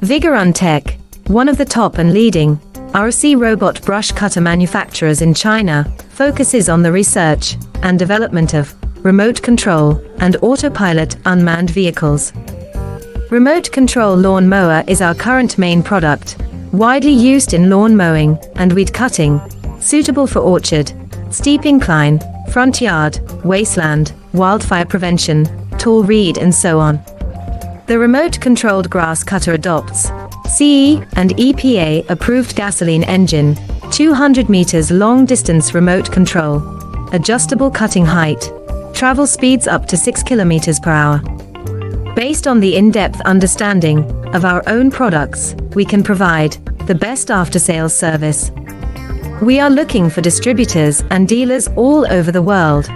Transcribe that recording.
Vigorun Tech, one of the top and leading RC robot brush cutter manufacturers in China, focuses on the research and development of remote control and autopilot unmanned vehicles. Remote control lawn mower is our current main product, widely used in lawn mowing and weed cutting, suitable for orchard, steep incline, front yard, wasteland, wildfire prevention, tall reed and so on. The remote-controlled grass cutter adopts CE and EPA approved gasoline engine, 200 meters long-distance remote control, adjustable cutting height, travel speeds up to 6 kilometers per hour. Based on the in-depth understanding of our own products, we can provide the best after-sales service. We are looking for distributors and dealers all over the world.